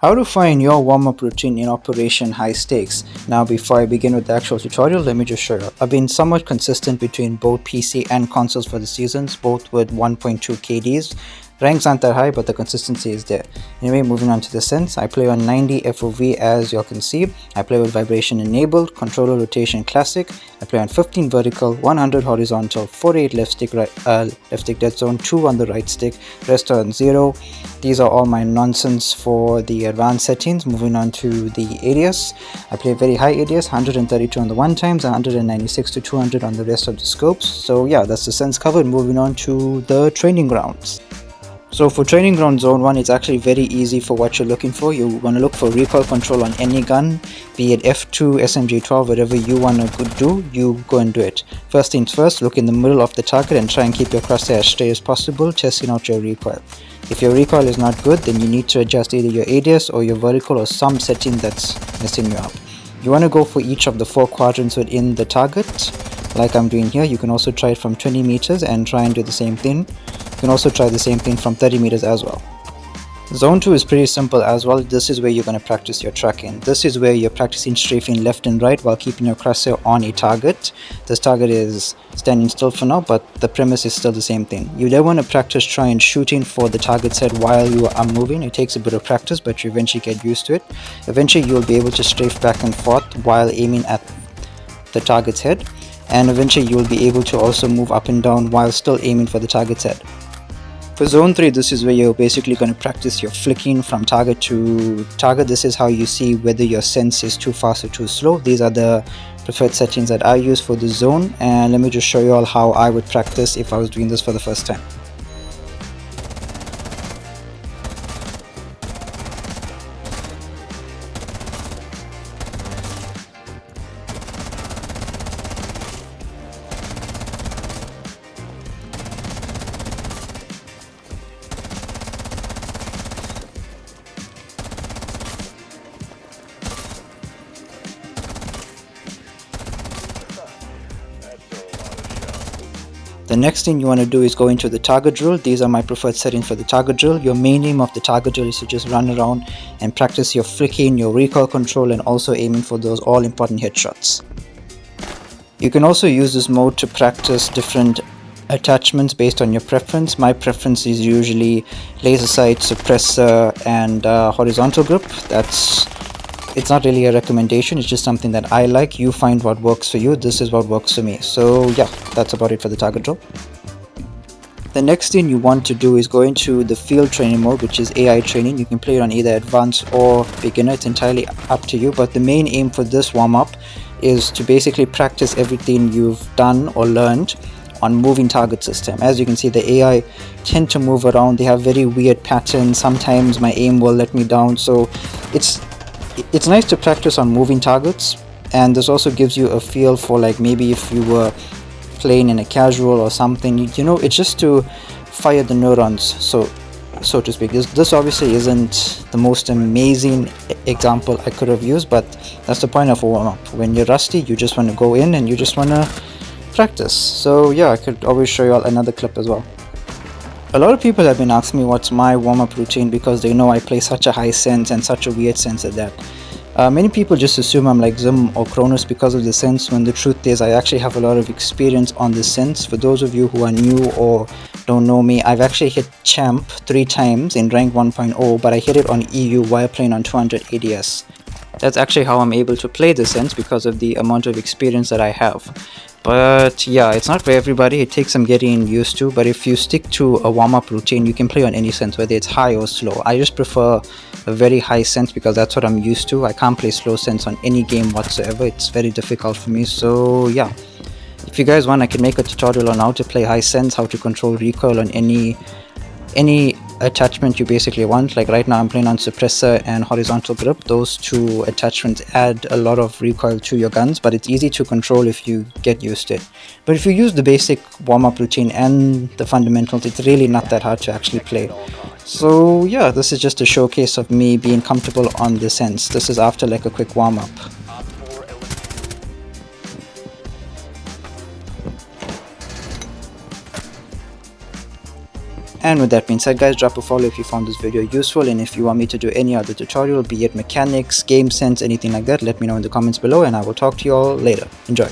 How to find your warm-up routine in Operation High Stakes. Now before I begin with the actual tutorial, let me just show you. I've been somewhat consistent between both PC and consoles for the seasons, both with 1.2 KDs. Ranks aren't that high, but the consistency is there. Anyway, moving on to the Sens, I play on 90 FOV as you can see. I play with vibration enabled, controller rotation classic. I play on 15 vertical, 100 horizontal, 48 left stick dead zone, 2 on the right stick, rest on 0. These are all my nonsense for the advanced settings. Moving on to the ADS, I play very high ADS, 132 on the 1 times, 196 to 200 on the rest of the scopes. So yeah, that's the Sens covered. Moving on to the training grounds. So for training ground zone 1, it's actually very easy for what you're looking for. You want to look for recoil control on any gun, be it F2, SMG12, whatever you want to do, you go and do it. First things first, look in the middle of the target and try and keep your crosshair as straight as possible, testing out your recoil. If your recoil is not good, then you need to adjust either your ADS or your vertical or some setting that's messing you up. You want to go for each of the 4 quadrants within the target, like I'm doing here. You can also try it from 20 meters and try and do the same thing. You can also try the same thing from 30 meters as well. Zone 2 is pretty simple as well. This is where you're going to practice your tracking. This is where you're practicing strafing left and right while keeping your crosshair on a target. This target is standing still for now, but the premise is still the same thing. You then want to practice trying shooting for the target's head while you are moving. It takes a bit of practice, but you eventually get used to it. Eventually you'll be able to strafe back and forth while aiming at the target's head, and eventually you'll be able to also move up and down while still aiming for the target's head. For zone 3, this is where you're basically going to practice your flicking from target to target. This is how you see whether your sense is too fast or too slow. These are the preferred settings that I use for the zone, and let me just show you all how I would practice if I was doing this for the first time. The next thing you want to do is go into the target drill. These are my preferred settings for the target drill. Your main aim of the target drill is to just run around and practice your flicking, your recoil control, and also aiming for those all important headshots. You can also use this mode to practice different attachments based on your preference. My preference is usually laser sight, suppressor, and horizontal grip. It's not really a recommendation, it's just something that I like. You find what works for you. This is what works for me. So yeah, that's about it for the target drill. The next thing you want to do is go into the field training mode, which is AI training. You can play it on either advanced or beginner, it's entirely up to you, but the main aim for this warm-up is to basically practice everything you've done or learned on moving target system. As you can see, the AI tend to move around. They have very weird patterns. Sometimes my aim will let me down, so it's nice to practice on moving targets, and this also gives you a feel for, like, maybe if you were playing in a casual or something, you know, it's just to fire the neurons, so to speak. This obviously isn't the most amazing example I could have used, but that's the point of a warm-up. When you're rusty, you just want to go in and you just want to practice. So yeah, I could always show you all another clip as well. A lot of people have been asking me what's my warm-up routine because they know I play such a high sense and such a weird sense at that. Many people just assume I'm like Zim or Cronus because of the sense, when the truth is I actually have a lot of experience on the sense. For those of you who are new or don't know me, I've actually hit champ 3 times in rank 1.0, but I hit it on EU while playing on 200 ADS. That's actually how I'm able to play the sense, because of the amount of experience that I have. But yeah, it's not for everybody, it takes some getting used to, but if you stick to a warm-up routine, you can play on any sense, whether it's high or slow. I just prefer a very high sense because that's what I'm used to. I can't play slow sense on any game whatsoever, it's very difficult for me. So yeah, if you guys want, I can make a tutorial on how to play high sense, how to control recoil on any attachment you basically want. Like right now I'm playing on suppressor and horizontal grip. Those 2 attachments add a lot of recoil to your guns, but it's easy to control if you get used to it. But if you use the basic warm-up routine and the fundamentals, it's really not that hard to actually play. So yeah, this is just a showcase of me being comfortable on the sense. This is after like a quick warm-up. And with that being said guys, drop a follow if you found this video useful, and if you want me to do any other tutorial, be it mechanics, game sense, anything like that, let me know in the comments below, and I will talk to you all later. Enjoy.